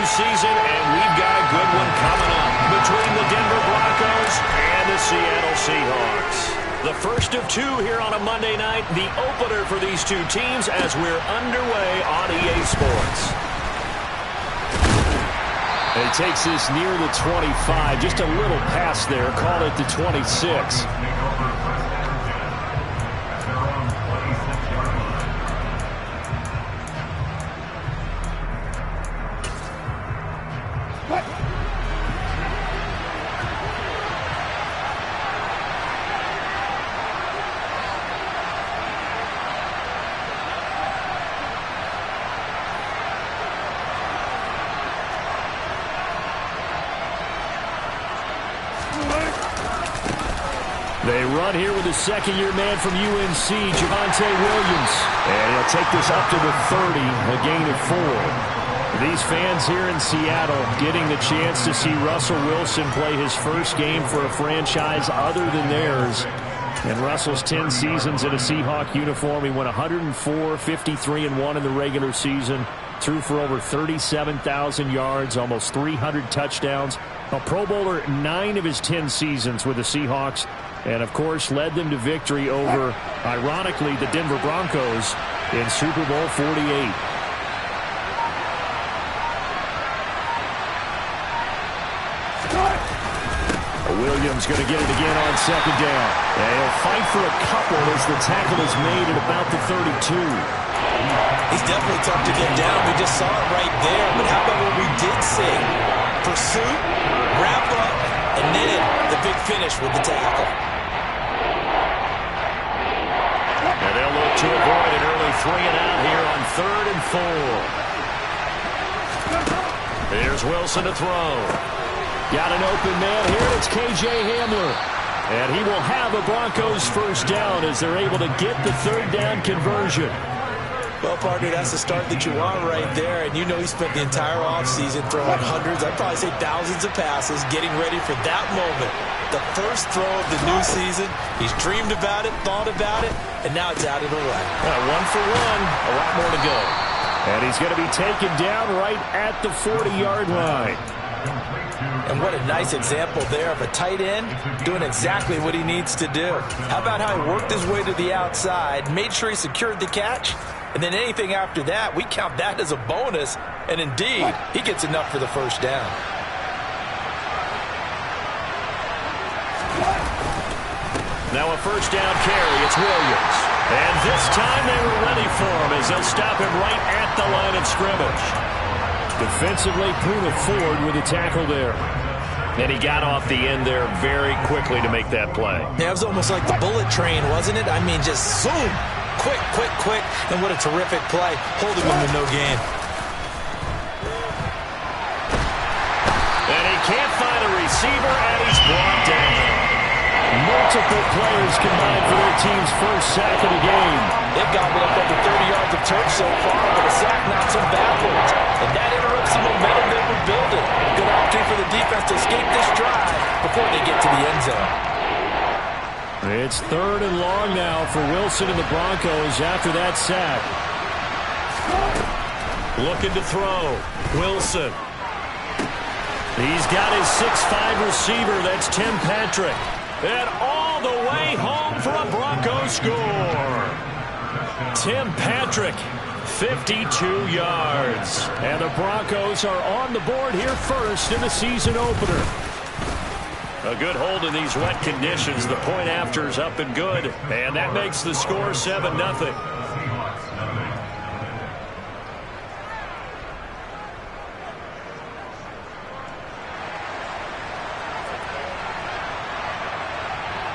season, and we've got a good one coming up between the Denver Broncos and the Seattle Seahawks. The first of two here on a Monday night, the opener for these two teams as we're underway on EA Sports. He takes this near the 25, just a little past there, call it the 26. They run here with a second-year man from UNC, Javonte Williams. And he'll take this up to the 30, a gain of 4. These fans here in Seattle getting the chance to see Russell Wilson play his first game for a franchise other than theirs. In Russell's 10 seasons in a Seahawk uniform, he won 104, 53-1 in the regular season. Threw for over 37,000 yards, almost 300 touchdowns. A Pro Bowler 9 of his 10 seasons with the Seahawks. And, of course, led them to victory over, ironically, the Denver Broncos in Super Bowl 48. Williams going to get it again on second down. And he'll fight for a couple as the tackle is made at about the 32. He's definitely tough to get down. We just saw it right there. But how about what we did see? Pursuit, wrap up, and then the big finish with the tackle. And they'll look to avoid an early 3-and-out here on 3rd and 4. Here's Wilson to throw. Got an open man here. It's K.J. Hamler. And he will have a Broncos first down as they're able to get the third down conversion. Well, partner, that's the start that you want right there. And you know he spent the entire offseason throwing hundreds, I'd probably say thousands of passes, getting ready for that moment. The first throw of the new season. He's dreamed about it, thought about it, and now it's out of the way. 1 for 1, a lot more to go. And he's going to be taken down right at the 40-yard line. And what a nice example there of a tight end doing exactly what he needs to do. How about how he worked his way to the outside, made sure he secured the catch, and then anything after that, we count that as a bonus. And indeed, he gets enough for the first down. Now a first down carry. It's Williams. And this time they were ready for him as they'll stop him right at the line of scrimmage. Defensively, Puna Ford with a tackle there. And he got off the end there very quickly to make that play. Yeah, it was almost like the bullet train, wasn't it? I mean, just zoom. Quick, quick, quick. And what a terrific play, holding him to no gain. And he can't find a receiver, and he's brought down. Multiple players combined for their team's first sack of the game. They've gobbled up over 30 yards of turf so far, but a sack knocks them backwards. And that interrupts the momentum they were building. Good opportunity for the defense to escape this drive before they get to the end zone. It's 3rd and long now for Wilson and the Broncos after that sack. Looking to throw. Wilson. He's got his 6'5" receiver. That's Tim Patrick. And all the way home for a Broncos score. Tim Patrick, 52 yards. And the Broncos are on the board here first in the season opener. A good hold in these wet conditions. The point after is up and good. And that makes the score 7-0.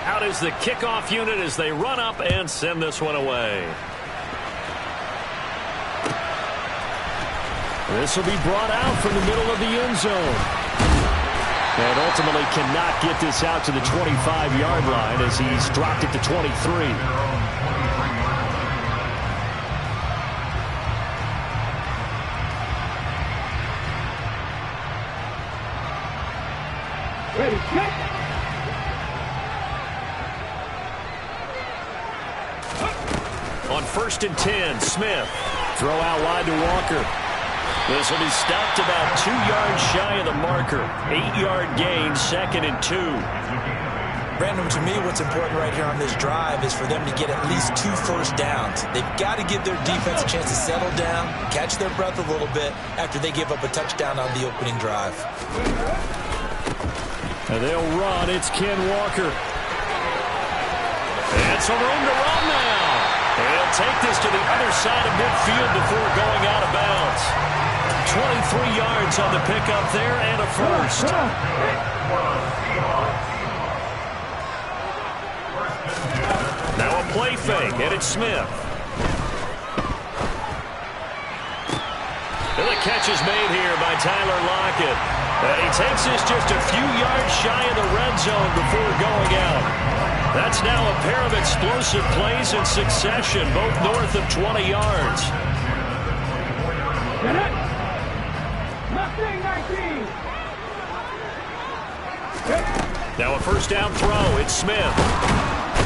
Out is the kickoff unit as they run up and send this one away. This will be brought out from the middle of the end zone. And ultimately cannot get this out to the 25-yard line as he's dropped it to 23. Ready, kick! On 1st and 10, Smith. Throw out wide to Walker. This will be stopped about 2 yards shy of the marker. 8-yard gain, 2nd and 2. Brandon, to me, what's important right here on this drive is for them to get at least 2 first downs. They've got to give their defense a chance to settle down, catch their breath a little bit after they give up a touchdown on the opening drive. And they'll run. It's Ken Walker. And some room to run now. He'll take this to the other side of midfield before going out of bounds. 23 yards on the pickup there and a first. Now a play fake, and it's Smith. And the catch is made here by Tyler Lockett. And he takes this just a few yards shy of the red zone before going out. That's now a pair of explosive plays in succession, both north of 20 yards. Now a first down throw. It's Smith.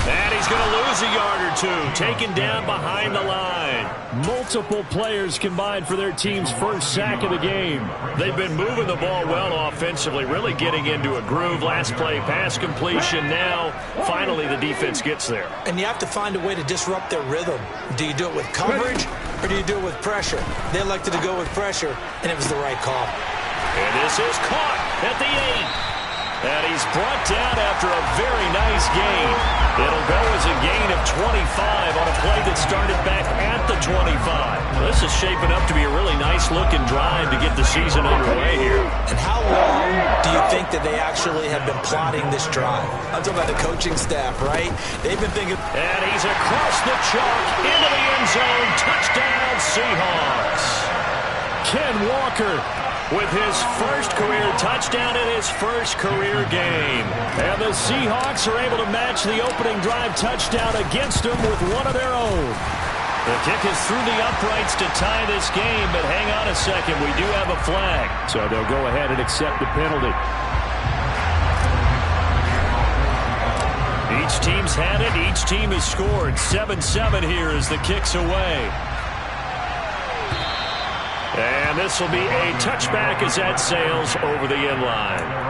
And he's going to lose a yard or two, taken down behind the line. Multiple players combined for their team's first sack of the game. They've been moving the ball well offensively, really getting into a groove. Last play, pass completion. Now, finally, the defense gets there. And you have to find a way to disrupt their rhythm. Do you do it with coverage, or do you do it with pressure? They elected to go with pressure, and it was the right call. And this is caught at the 8. And he's brought down after a very nice gain. It'll go as a gain of 25 on a play that started back at the 25. This is shaping up to be a really nice-looking drive to get the season underway here. And how long do you think that they actually have been plotting this drive? I'm talking about the coaching staff, right? They've been thinking. And he's across the chalk into the end zone. Touchdown, Seahawks. Ken Walker with his first career touchdown in his first career game. And the Seahawks are able to match the opening drive touchdown against them with one of their own. The kick is through the uprights to tie this game, but hang on a second, we do have a flag. So they'll go ahead and accept the penalty. Each team's had it, each team has scored. 7-7 here as the kick's away. And this will be a touchback as that sails over the end line.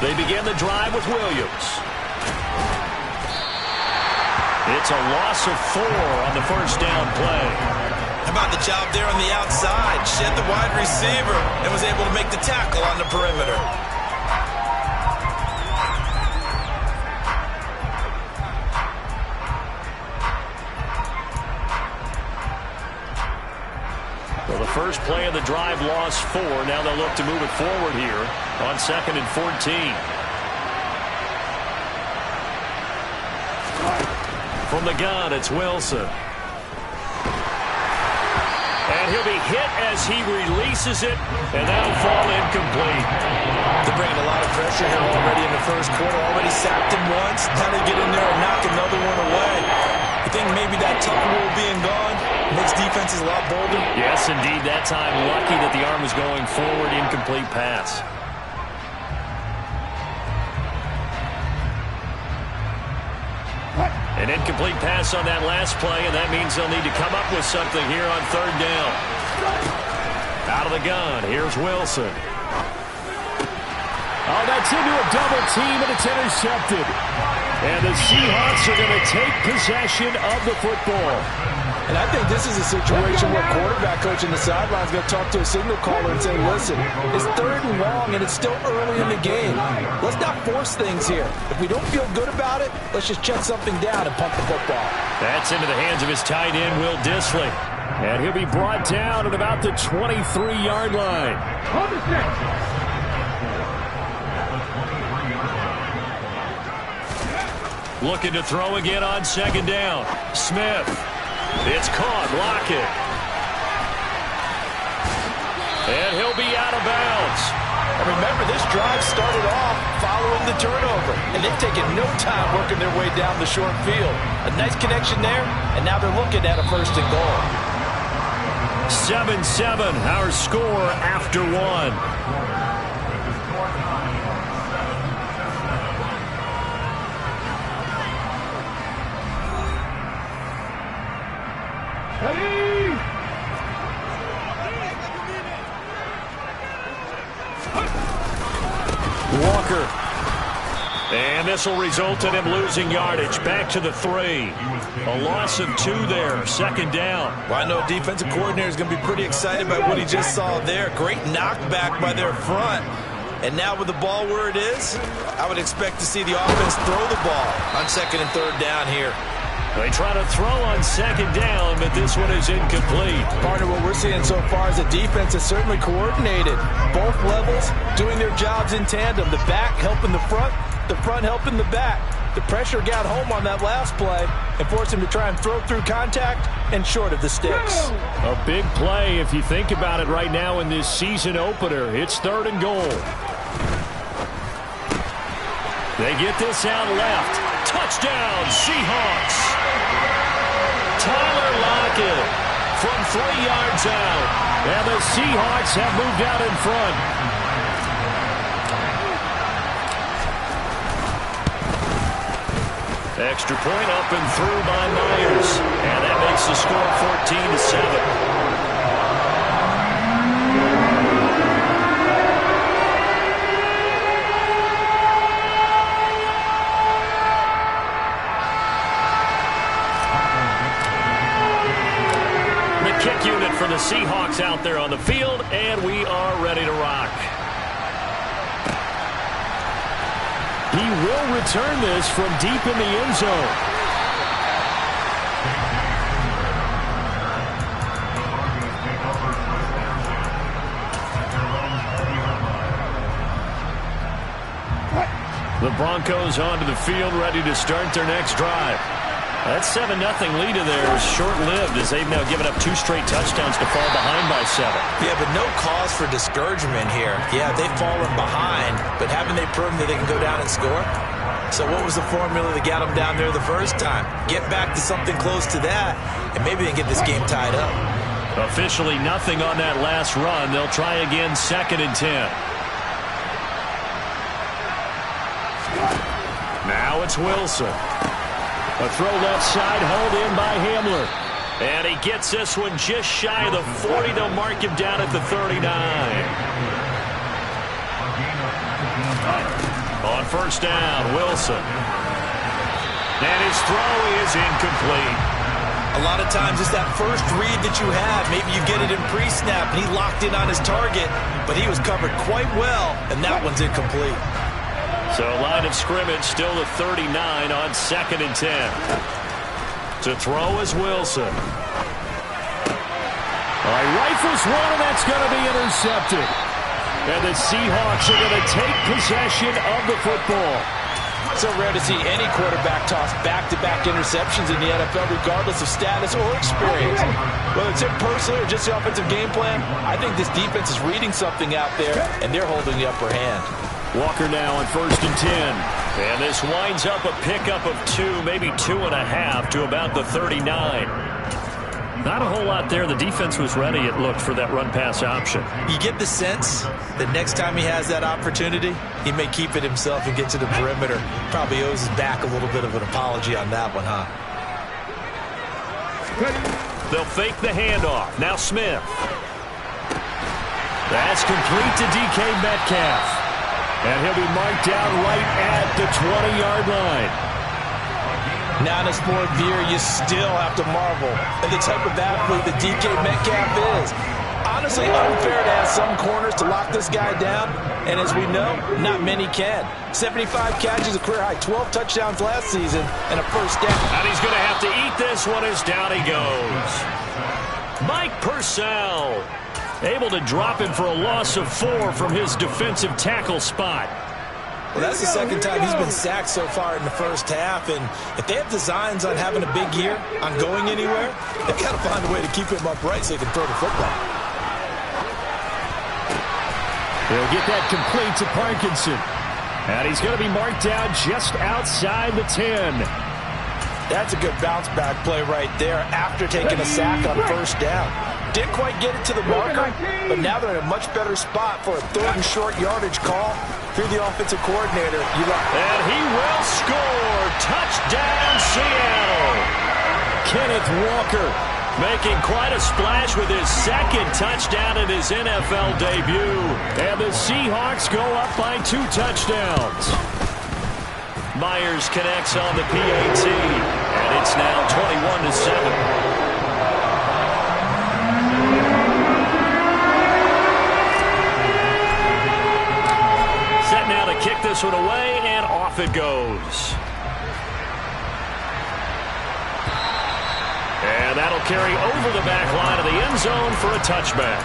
They begin the drive with Williams. It's a loss of 4 on the first down play. How about the job there on the outside? Shed the wide receiver and was able to make the tackle on the perimeter. Well, the first play of the drive lost 4. Now they'll look to move it forward here on 2nd and 14. From the gun, it's Wilson. And he'll be hit as he releases it, and that'll fall incomplete. They're bringing a lot of pressure here already in the first quarter. Already sacked him once. Now they get in there and knock another one away. You think maybe that tuck rule being gone makes defenses a lot bolder? Yes, indeed. That time, lucky that the arm was going forward. Incomplete pass. An incomplete pass on that last play, and that means they'll need to come up with something here on 3rd down. Out of the gun, here's Wilson. Oh, that's into a double team, and it's intercepted. And the Seahawks are going to take possession of the football. And I think this is a situation where quarterback coach in the sideline is going to talk to a signal caller and say, listen, it's 3rd and long and it's still early in the game. Let's not force things here. If we don't feel good about it, let's just check something down and punt the football. That's into the hands of his tight end, Will Dissly. And he'll be brought down at about the 23-yard line. Looking to throw again on 2nd down. Smith. It's caught. Lockett. And he'll be out of bounds. And remember, this drive started off following the turnover. And they've taken no time working their way down the short field. A nice connection there, and now they're looking at a 1st and goal. 7-7, our score after 1. Walker. And this will result in him losing yardage. Back to the 3. A loss of 2 there. 2nd down. Well, I know defensive coordinator is going to be pretty excited by what he just saw there. Great knockback by their front. And now with the ball where it is, I would expect to see the offense throw the ball on 2nd and 3rd down here. They try to throw on 2nd down, but this one is incomplete. Partner, what we're seeing so far is the defense is certainly coordinated. Both levels doing their jobs in tandem. The back helping the front helping the back. The pressure got home on that last play and forced him to try and throw through contact and short of the sticks. A big play if you think about it right now in this season opener. It's 3rd and goal. They get this out left. Touchdown, Seahawks. Tyler Lockett from 3 yards out. And the Seahawks have moved out in front. Extra point up and through by Myers. And that makes the score 14-7. Kick unit for the Seahawks out there on the field, and we are ready to rock. He will return this from deep in the end zone. The Broncos onto the field, ready to start their next drive. That 7-0 lead of theirs is short-lived as they've now given up 2 straight touchdowns to fall behind by 7. Yeah, but no cause for discouragement here. Yeah, they've fallen behind, but haven't they proven that they can go down and score? So what was the formula that got them down there the first time? Get back to something close to that, and maybe they can get this game tied up. Officially nothing on that last run. They'll try again 2nd and 10. Now it's Wilson. A throw left side, held in by Hamler. And he gets this one just shy of the 40. They'll mark him down at the 39. On 1st down, Wilson. And his throw is incomplete. A lot of times it's that first read that you have. Maybe you get it in pre-snap, and he locked in on his target, but he was covered quite well, and that one's incomplete. So line of scrimmage still the 39 on 2nd and 10. To throw is Wilson. All right, rifles one, and that's going to be intercepted. And the Seahawks are going to take possession of the football. So rare to see any quarterback toss back-to-back interceptions in the NFL, regardless of status or experience. Whether it's him personally or just the offensive game plan, I think this defense is reading something out there, and they're holding the upper hand. Walker now on 1st and 10. And this winds up a pickup of 2, maybe 2.5 to about the 39. Not a whole lot there. The defense was ready, it looked, for that run-pass option. You get the sense that next time he has that opportunity, he may keep it himself and get to the perimeter. Probably owes his back a little bit of an apology on that one, huh? They'll fake the handoff. Now Smith. That's complete to DK Metcalf. And he'll be marked down right at the 20-yard line. Now in his 4th year, you still have to marvel at the type of athlete that DK Metcalf is. Honestly, unfair to ask some corners to lock this guy down. And as we know, not many can. 75 catches, a career high, 12 touchdowns last season, and a 1st down. And he's going to have to eat this one as down he goes. Mike Purcell able to drop him for a loss of 4 from his defensive tackle spot. Well, that's the second time he's been sacked so far in the first half, and if they have designs on having a big year, on going anywhere, they've got to find a way to keep him upright so he can throw the football. He'll get that complete to Parkinson. And he's going to be marked down just outside the 10. That's a good bounce-back play right there after taking a sack on first down. Didn't quite get it to the marker, but now they're in a much better spot for a third and short yardage call. If you're the offensive coordinator, you like... And he will score. Touchdown, Seattle. Kenneth Walker making quite a splash with his second touchdown in his NFL debut. And the Seahawks go up by 2 touchdowns. Myers connects on the PAT, and it's now 21-7. Kick this one away, and off it goes. And that'll carry over the back line of the end zone for a touchback.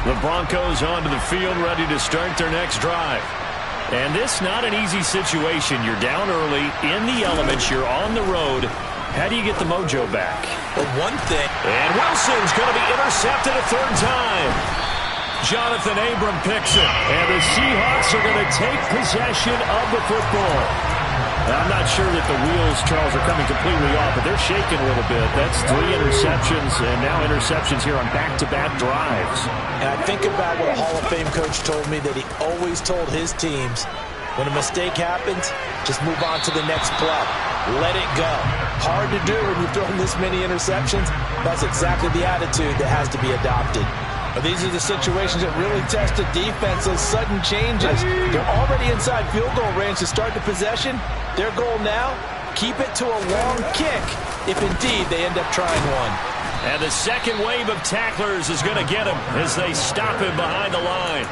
The Broncos onto the field, ready to start their next drive. And this not an easy situation. You're down early, in the elements, you're on the road. How do you get the mojo back? Well, one thing. And Wilson's going to be intercepted a third time. Jonathan Abram picks it. And the Seahawks are going to take possession of the football. Now, I'm not sure that the wheels, Charles, are coming completely off, but they're shaking a little bit. That's 3 interceptions, and now interceptions here on back-to-back drives. And I think about what a Hall of Fame coach told me, that he always told his teams, when a mistake happens, just move on to the next play. Let it go. Hard to do when you've thrown this many interceptions. That's exactly the attitude that has to be adopted. But these are the situations that really test a defense, those sudden changes. They're already inside field goal range to start the possession. Their goal now, keep it to a long kick, if indeed they end up trying one. And the second wave of tacklers is going to get him as they stop him behind the line.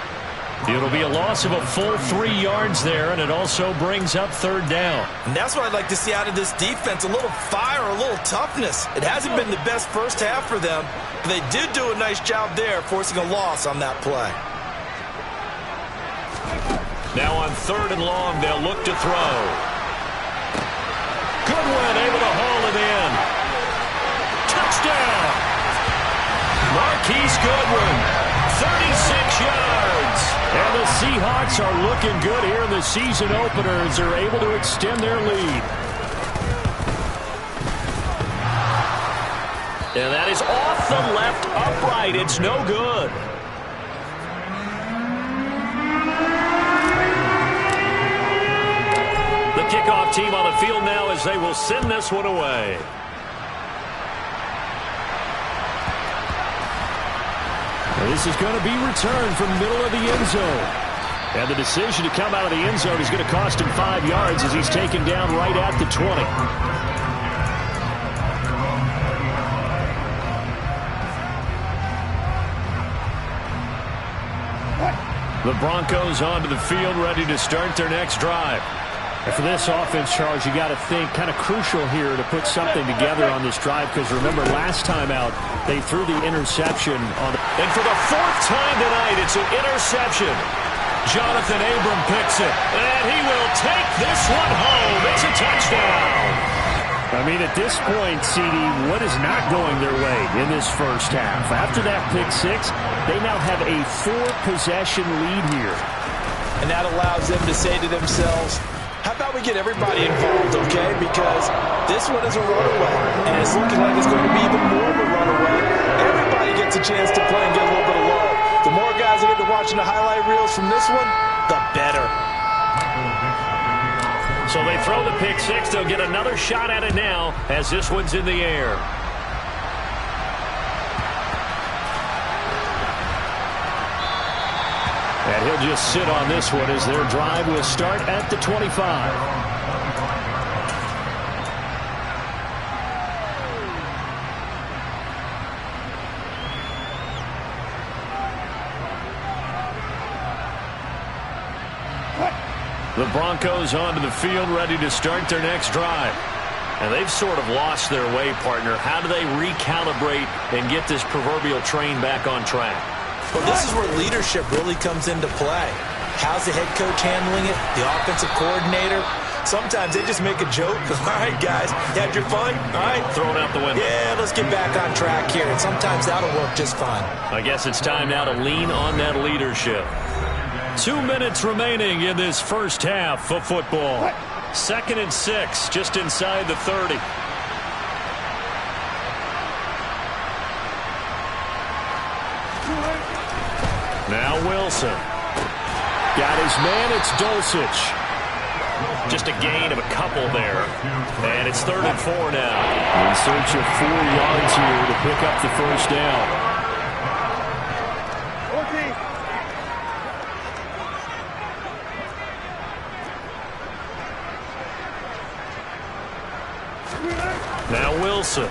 It'll be a loss of a full 3 yards there, and it also brings up third down. And that's what I'd like to see out of this defense, a little fire, a little toughness. It hasn't been the best first half for them, but they did do a nice job there, forcing a loss on that play. Now on third and long, they'll look to throw. Goodwin able to haul it in. Touchdown! Marquise Goodwin, 36 yards. And the Seahawks are looking good here in the season opener as they're able to extend their lead. And that is off the left upright. It's no good. The kickoff team on the field now as they will send this one away. This is going to be returned from the middle of the end zone. And the decision to come out of the end zone is going to cost him 5 yards as he's taken down right at the 20. The Broncos onto the field, ready to start their next drive. And for this offense, Charles, you got to think kind of crucial here to put something together on this drive, because remember last time out they threw the interception on the... And for the 4th time tonight, it's an interception. Jonathan Abram picks it, and he will take this one home. It's a touchdown. I mean, at this point, CD, what is not going their way in this first half? After that pick 6, they now have a 4-possession lead here. And that allows them to say to themselves, how about we get everybody involved, okay? Because this one is a runaway, and it's looking like it's going to be even more of a runaway. Everybody gets a chance to play and get a little bit of love. The more guys that get to watching the highlight reels from this one, the better. So they throw the pick 6. They'll get another shot at it now as this one's in the air. And he'll just sit on this one as their drive will start at the 25. The Broncos onto the field, ready to start their next drive. And they've sort of lost their way, partner. How do they recalibrate and get this proverbial train back on track? Well, this is where leadership really comes into play. How's the head coach handling it? The offensive coordinator? Sometimes they just make a joke. All right, guys, you had your fun? All right. Throw it out the window. Yeah, let's get back on track here. And sometimes that'll work just fine. I guess it's time now to lean on that leadership. 2 minutes remaining in this first half of football. 2nd and 6, just inside the 30. Now Wilson. Got his man, it's Dulcich. Just a gain of a couple there. And it's 3rd and 4 now. In search of 4 yards here to pick up the first down. Now Wilson.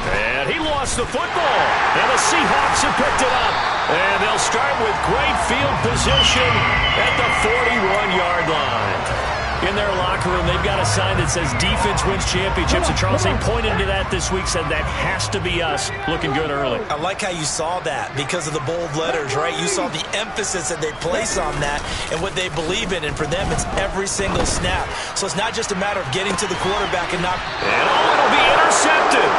And he lost the football. And the Seahawks have picked it up. And they'll start with great field position at the 41-yard line. In their locker room, they've got a sign that says defense wins championships. And Charles, they pointed to that this week, said that has to be us. Looking good early. I like how you saw that because of the bold letters, right? You saw the emphasis that they place on that and what they believe in. And for them, it's every single snap. So it's not just a matter of getting to the quarterback and not... And it'll be intercepted.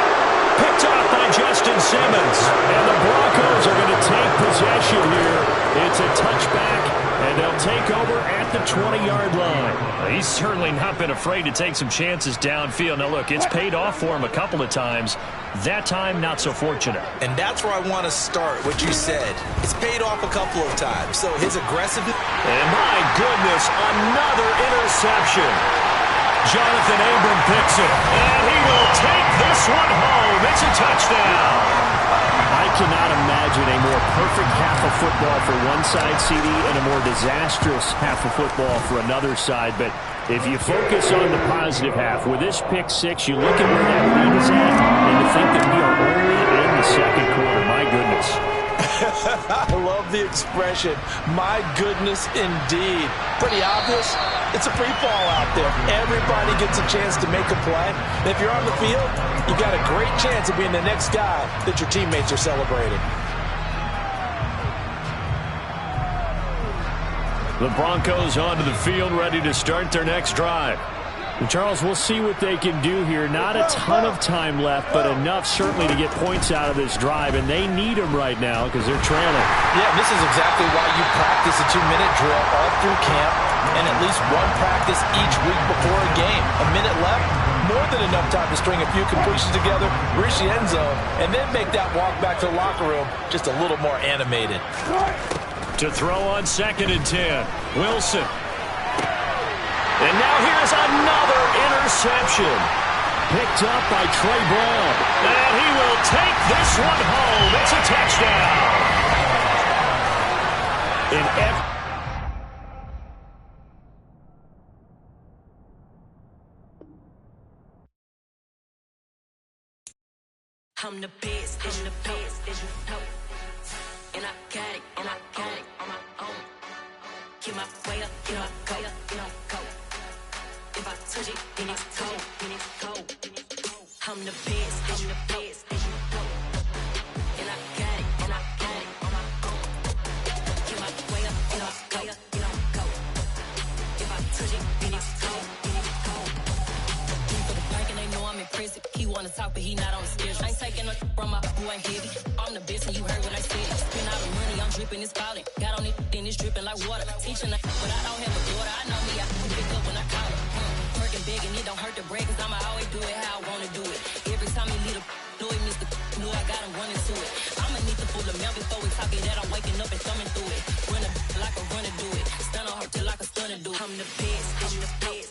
Picked off by Justin Simmons. And the Broncos are going to take possession here. It's a touchback, and they'll take over at the 20-yard line. He's certainly not been afraid to take some chances downfield. Now, look, it's paid off for him a couple of times. That time, not so fortunate. And that's where I want to start, what you said. It's paid off a couple of times. So his aggressiveness... And my goodness, another interception. Jonathan Abram picks it, and he will take this one home. It's a touchdown. I cannot imagine a more perfect half of football for one side, CD, and a more disastrous half of football for another side. But if you focus on the positive half, with this pick six, you look at where that lead is at, and you think that we are only in the second quarter. My goodness. I love the expression, my goodness indeed. Pretty obvious. It's a free fall out there. Everybody gets a chance to make a play. And if you're on the field, you got a great chance of being the next guy that your teammates are celebrating. The Broncos onto the field, ready to start their next drive. Charles, we'll see what they can do here. Not a ton of time left, but enough certainly to get points out of this drive, and they need them right now because they're trailing. Yeah, this is exactly why you practice a 2-minute drill all through camp and at least one practice each week before a game. A minute left, more than enough time to string a few completions together, reach the end zone, and then make that walk back to the locker room just a little more animated. To throw on 2nd and 10, Wilson. And now here's another interception. Picked up by Trey Brown. And he will take this one home. It's a touchdown. I'm the best, and the best, as you know. And I got it, on my own. Get my way up, get my go, go. If I touch it, then it's cold, I'm the best, as you know. And I got it, on my own. Get my way up, get my go. If I touch it, then it's cold, For the park and they know I'm impressive. He wanna talk, but he not on the schedule. I ain't taking no from my boy heavy. I'm the best, and you heard what I said. Spend all the money, I'm dripping, it's falling. Got on it, then it's dripping like water. Teaching but I don't have a daughter. I know me, I can pick up when I call her. Working big, and it don't hurt to break, cause I'ma always do it how I wanna do it. Every time he lead a know it, Mr. Know I got him running to it. I'ma need to pull the mail before we talk it that I'm waking up and thumbing through it. Run a like a runner do it. Stun on her till like a stunner do it. I'm the best,